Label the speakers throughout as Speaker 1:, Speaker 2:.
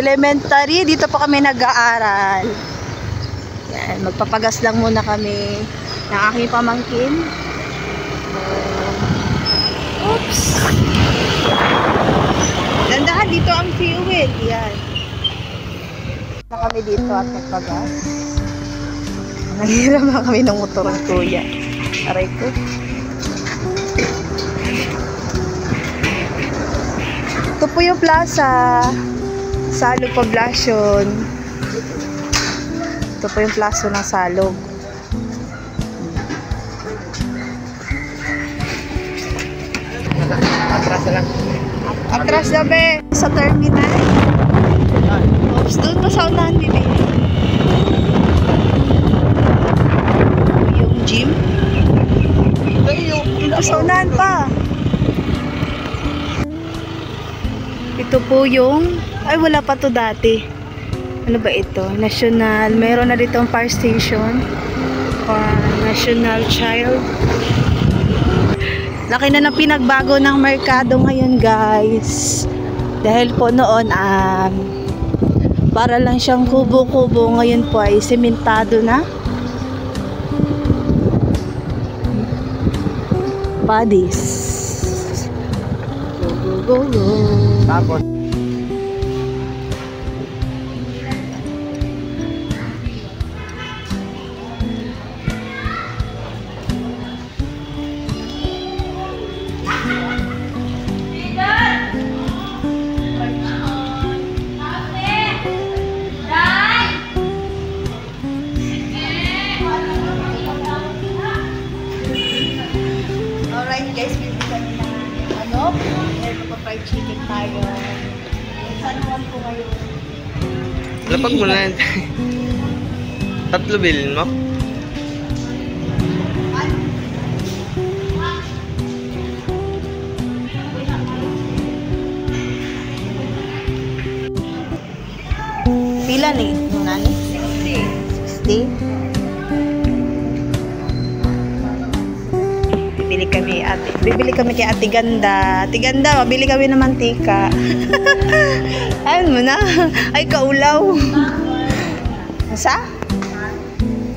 Speaker 1: Elementary, dito pa kami nag-aaral. Yan, magpapagas lang muna kami ng aking pamangkin. Oops! Dandahan dito ang fuel. Yan. Na kami dito at nagpagas. Naghiram na kami ng motor ng kuya. Aray ko. Ito po yung plaza. Salog Poblacion. Ito po yung plaza ng Salog.
Speaker 2: Atras na lang.
Speaker 1: Atras na be. Sa terminal. Oops, doon pa sa unahan din eh. Yung gym. Doon pa sa unahan pa. Ito po yung, ay wala pa to dati. Ano ba ito? National, meron na dito ang fire station. National Child. Laki na ng pinagbago ng merkado ngayon guys. Dahil po noon, para lang siyang kubo-kubo. Ngayon po ay sementado na. Bodies. Go, go, go.
Speaker 2: Tapos
Speaker 1: alright guys, bibili kami ng ano? Fried chicken tayo. Saan naman po ngayon?
Speaker 2: lapag mo na. Tatlo bilhin mo?
Speaker 1: Pila ni? Yung nani? 60. Bibili kami kay Ate Ganda. Ate Ganda, mabili kami ng mantika. Ayun mo na. Ay, kaulaw. Sa?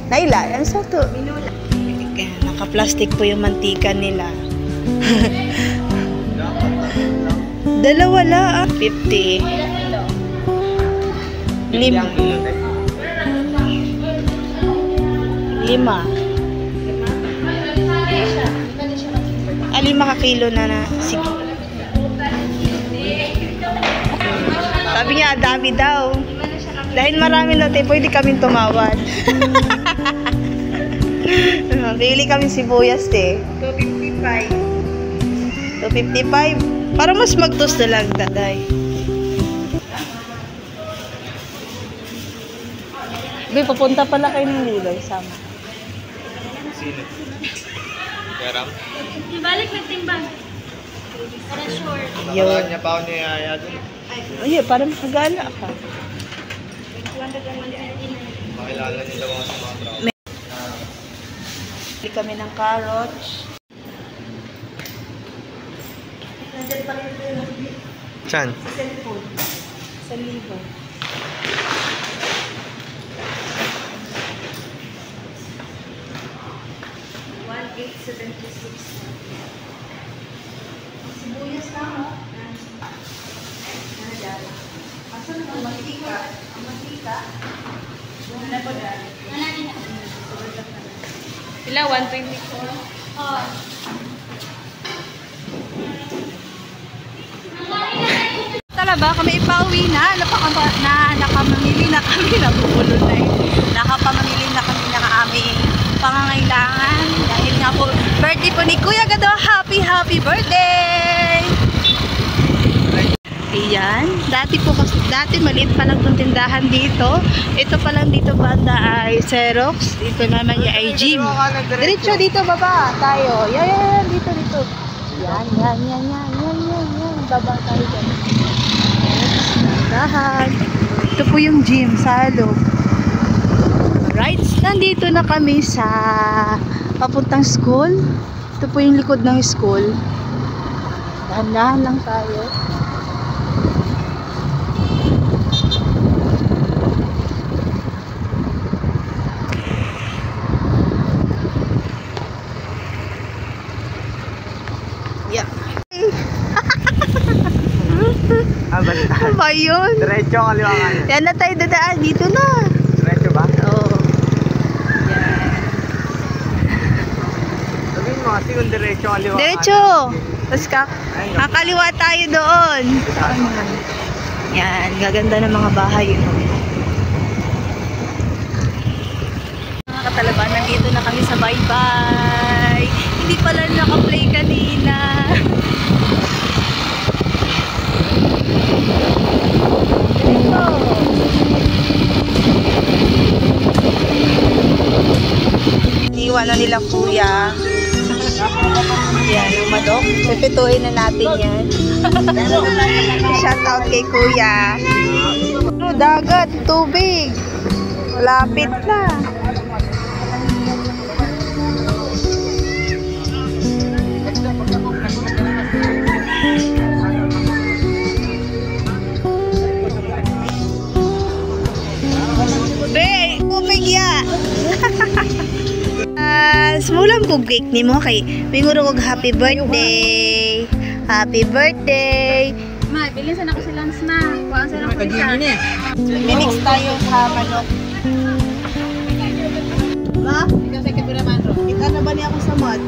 Speaker 1: Naila, ano sa to? Naka-plastic po yung mantika nila. Dalawa lang. 50. 5. 5 ka kilo na na. Sige. Sabi niya, dami daw. Dahil marami na tayo, pwede kaming tumawad. Bili kami sibuyas eh. 255. 255. Para mas magtos na lang, daday. Be, papunta pala kayo ng Liloy. Sama.
Speaker 2: Sino? Karam?
Speaker 3: Ibalik na timbang. Para sure.
Speaker 2: Nakalaan niya pa ako ni Yaya dun.
Speaker 1: Ay, para makagala ka.
Speaker 2: Makilala nila mga sa mga tao.
Speaker 1: Bili kami ng carrots. Nandiyan pa rin ito yung
Speaker 2: Saan?
Speaker 1: cellphone. Sa libo. Sibuyas na mo. Asan ang mantika? Ang mantika? Wala ba dahil?
Speaker 3: Sila, 124. Oo.
Speaker 1: Talaga kami ipauwi na. Nakamamili na kami. Nabubulo na eh. Nakapamamili na kami ng aming pangangailangan. Dahil nga po, birthday po ni Kuya Gado. Happy birthday! Ayan. Dati maliit pa lang itong tindahan dito. Ito pa lang dito banda ay Xerox. Dito naman yung ay gym. Diretso dito baba tayo. Yan. Dito. Yan. Baba tayo dyan. Tindahan. Ito po yung gym. Salog. Alright. Nandito na kami sa papuntang school. Ito Ito po yung likod ng school. Dahan-dahan lang tayo. Yeah.
Speaker 2: Basta.
Speaker 1: Ano ba yun?
Speaker 2: Diretso ang kaliwa nga.
Speaker 1: Yan na tayo dadaan. Dito na.
Speaker 2: Diretso ba?
Speaker 1: Oo.
Speaker 2: Sabihin mo kasi kung diretso ang kaliwa.
Speaker 1: Diretso. Tapos kakaliwa tayo doon. Yan. Gaganda ng mga bahay. Mga katalaban, nandito na kami sa bye-bye. Hindi pala naka-play kanina. Iwan na nila kuya. Yan, yung madok. Pipituin na natin yan. Shout out kay kuya. Ano, dagat, tubig. Lapit na. Be, tubig ya. Smulang kong cake ni mo kay pinguro kong happy birthday. Happy birthday.
Speaker 3: Ma, bilisan ako silang snack. Kuhaan silang pizza.
Speaker 1: Minix tayo sa manok. Ma? Kita na ba niya ako sa mod?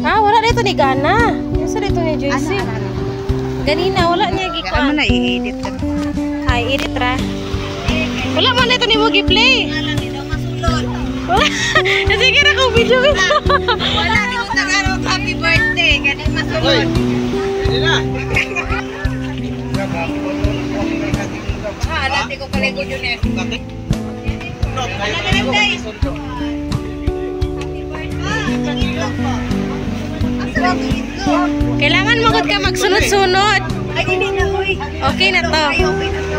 Speaker 3: Ah, wala dito ni Gana. Yung sa dito ni Joyce. Ganina, wala niya
Speaker 1: Ano
Speaker 3: gikuan.
Speaker 1: na i-edit ka?
Speaker 3: Ay, edit ra. Wala man dito ni mo gi-play. Wala. Sige na kung video ito.
Speaker 1: Wala ni ko tagarog happy birthday. Ganun masulod.
Speaker 2: Hindi na.
Speaker 1: Dati ko kaligod yun eh.
Speaker 3: Kailangan magod ka magsunod-sunod.
Speaker 1: Ay, hindi na, uy.
Speaker 3: Okay na to.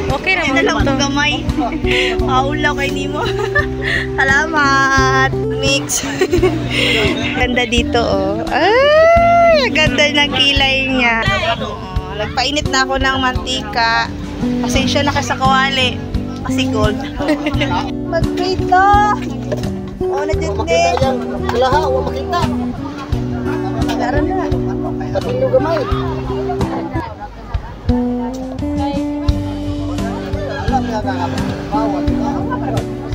Speaker 3: Okay na
Speaker 1: Ay,
Speaker 3: mo to.
Speaker 1: gamay. Paulaw kay Nimo. Salamat. Mix. Ganda dito, oh. Ay, ganda ng kilay niya. Oh, nagpainit na ako ng mantika. Pasensya na ka sa kawali. Kasi gold. Mag-prito. Oh, na-dyan din.
Speaker 2: Laha, huwag makita.
Speaker 1: Laro na.
Speaker 2: Kaping yung gamay.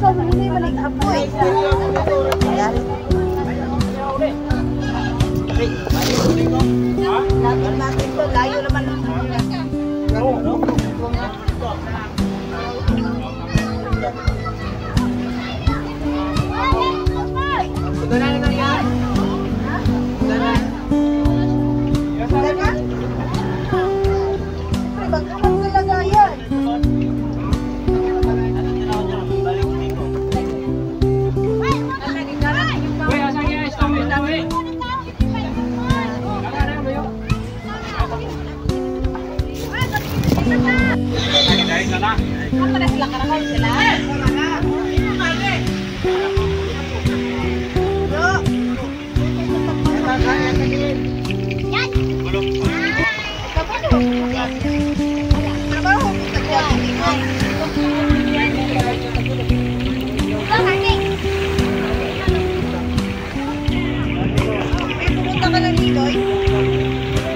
Speaker 1: Saan mo hindi malig-apoy? Ayan. Laban natin to. Layo naman. Bagkaman talaga yan.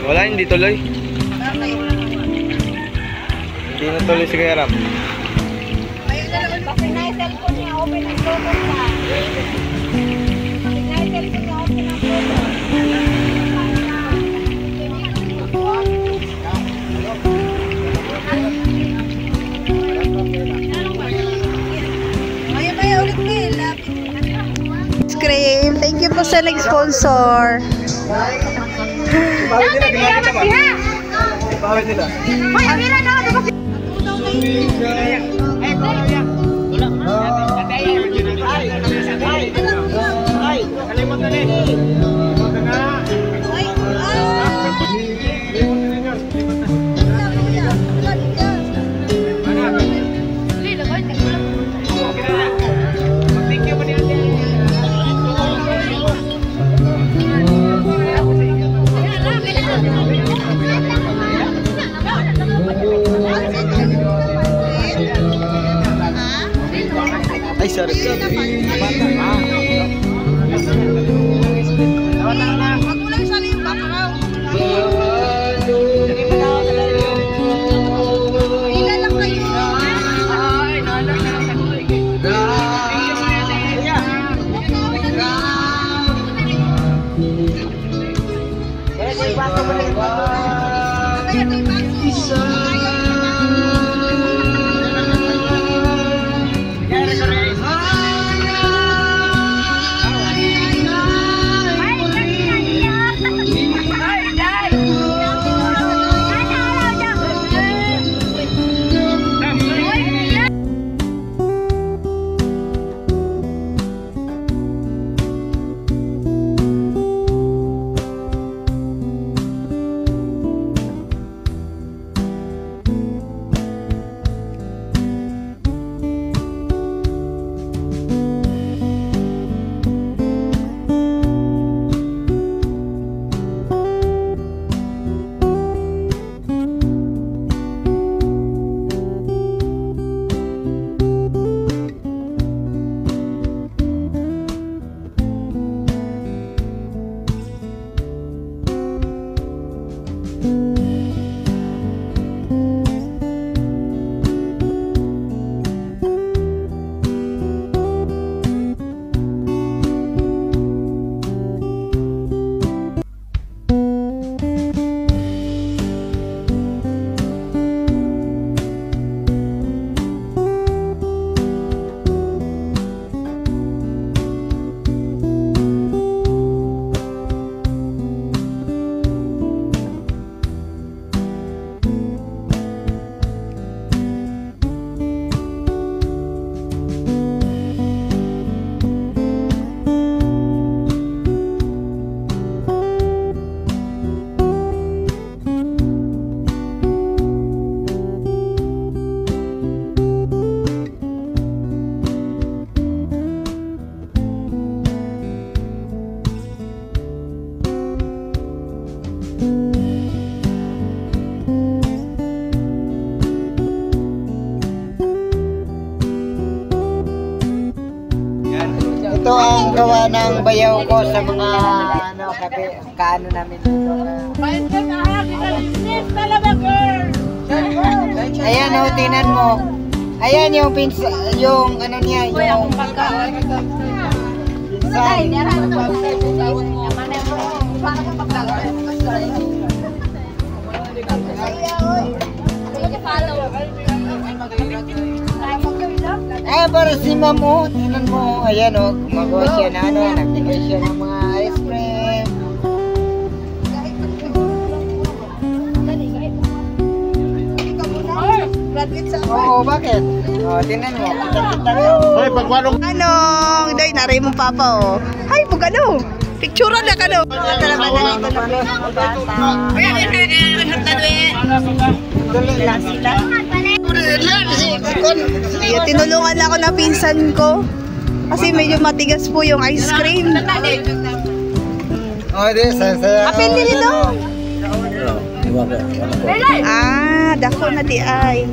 Speaker 2: Wala, hindi tuloy. Hindi na tuloy si Kuya Ram.
Speaker 1: Cream. Thank you po sa nag-sponsor.
Speaker 2: Bawit nila, ginagita ba? Bawit nila. Kalimot na rin.
Speaker 4: Ito ang gawa ng bayaw ko sa mga kaano namin dito. Ayan o, tingnan mo. Ayan yung yung ano niya, yung pinsan. Para si Ma'am o, tingnan mo. Ayan o, gumagawa siya na ano, nagbigay siya ng mga ice cream. Oo, bakit? O, tingnan mo.
Speaker 2: Hoy, pagwanong.
Speaker 1: Anong, day, naray mo papa oh. Ay, pag ano, picture na ka no. Iya, tinulungan ako na pinsan ko. Kasi medyo matigas po yung ice cream.
Speaker 4: O, di, saya.
Speaker 1: Apel din ito. Ah, dako na di ay.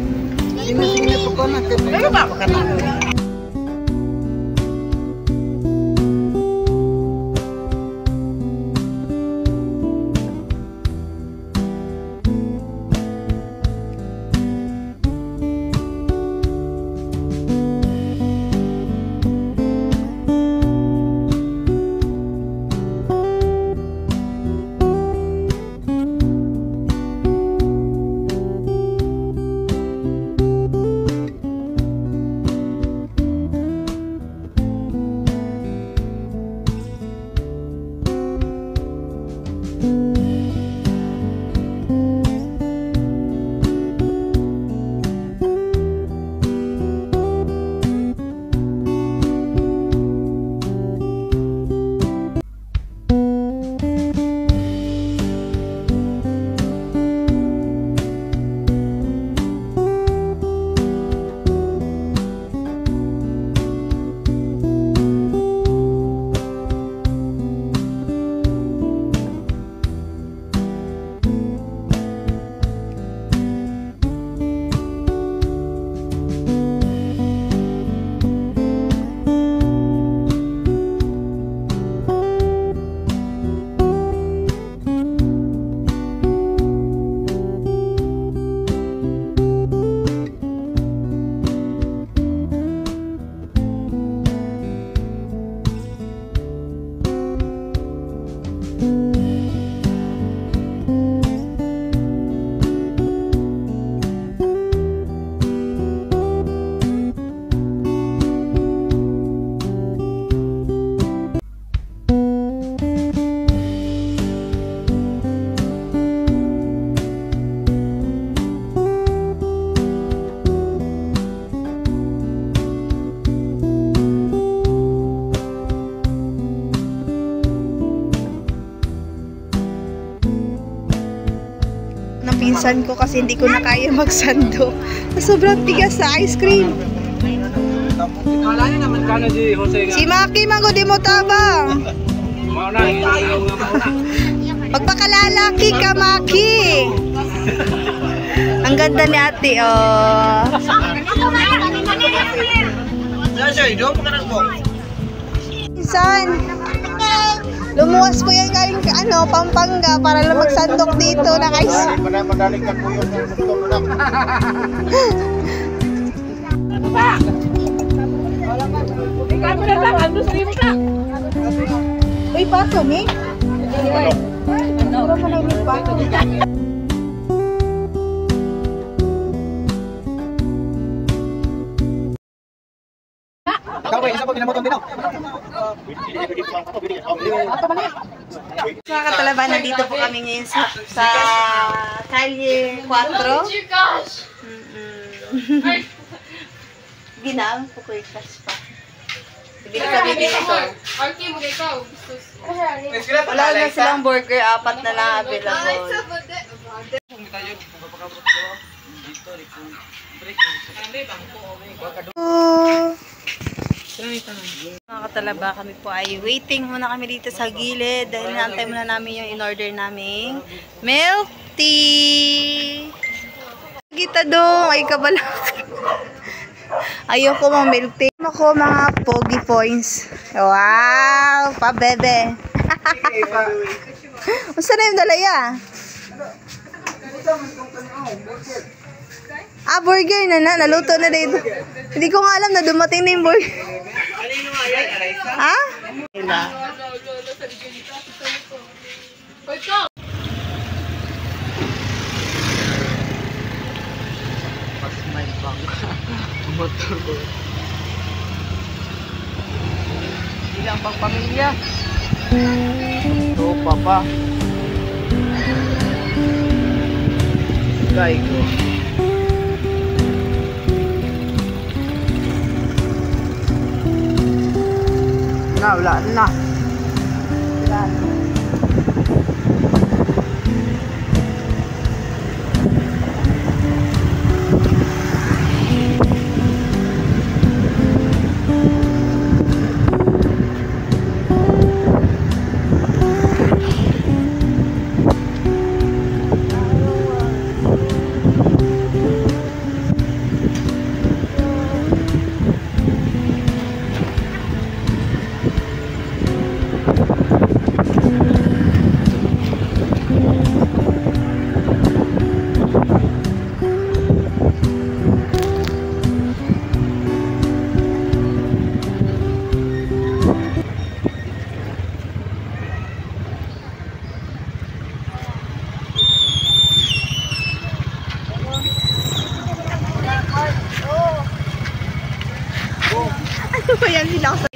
Speaker 4: Sini po ko na. Ano ba?
Speaker 1: pinsan ko kasi hindi ko na kaya magsando. Sobrang tigas sa ice cream. Si Maki mago di mo tabang. Magpakalalaki ka, Maki. Ang ganda ni ate, oh. Pinsan, lumuwas po yan galing Pampanga para lang magsandok dito na guys.
Speaker 2: Madaling ka po yung gusto mo lang.
Speaker 1: Uy, pato, mi? Ano? Pato. Mga katalaba, nandito po kami ngayon sa Calle 4. Ginang po ko ikas pa. Bibili kami dito. Wala na silang burger, 4 na lang available. Mga katalaba, kami po ay waiting muna kami dito sa gilid dahil naantay muna namin yung in-order naming milk tea. Kita dong, ay kabalak. Ayoko mga milk tea. Ako mga pogi points. Wow, pa bebe. Saan na yung dalaya? Burger na naluto na dito. Hindi ko nga alam na dumating na yung burger. Ha?
Speaker 4: Motor ko. Ilang pang pamilya. So, papa. Guy ko. Wala na.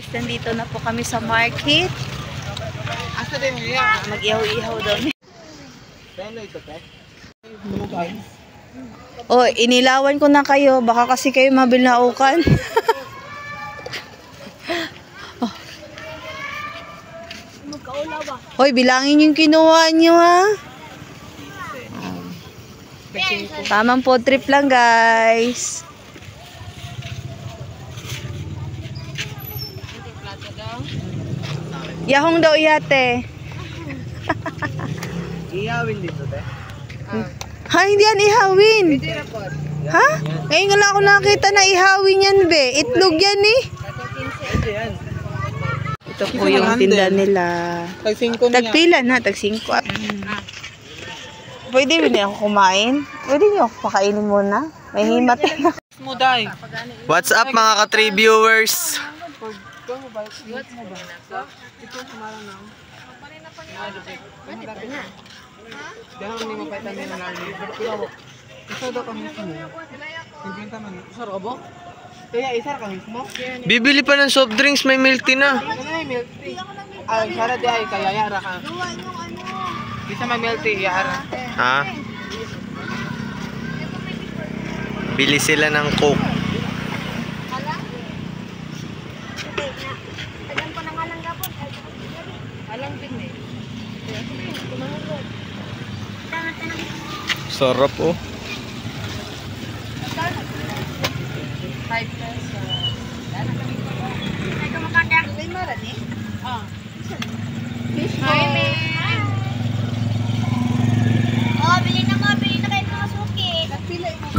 Speaker 4: Nandito na po kami sa market. Asa din niya?
Speaker 1: Mag-ihaw-ihaw daw. Oh, inilawan ko na kayo. Baka kasi kayo mabilnaukan. Oh. Hoy, bilangin yung kinuha nyo, ha? Tamang po trip lang, guys. Yahong daw iyate.
Speaker 4: Ihawin dito, te.
Speaker 1: Ha, hindi yan ihawin. Ha? Ngayon nga lang ako nakita na ihawin yan, be. Itlog yan, eh. Ito po yung tinda nila. Tagpila na, tag-5. Pwede rin ako kumain? Pwede niyo ako pakainin muna? May himat na.
Speaker 4: What's up mga ka-3 viewers? Bibili pa ng soft drinks, may milk tea na. Ha? Bili sila ng Coke.
Speaker 5: Sarap oh.
Speaker 1: 5 pesos. Ay, kumakanda. May maran eh? Oo. Fish ball.
Speaker 3: Oh, bili na kayo ng mga suki.
Speaker 1: Nagpila yung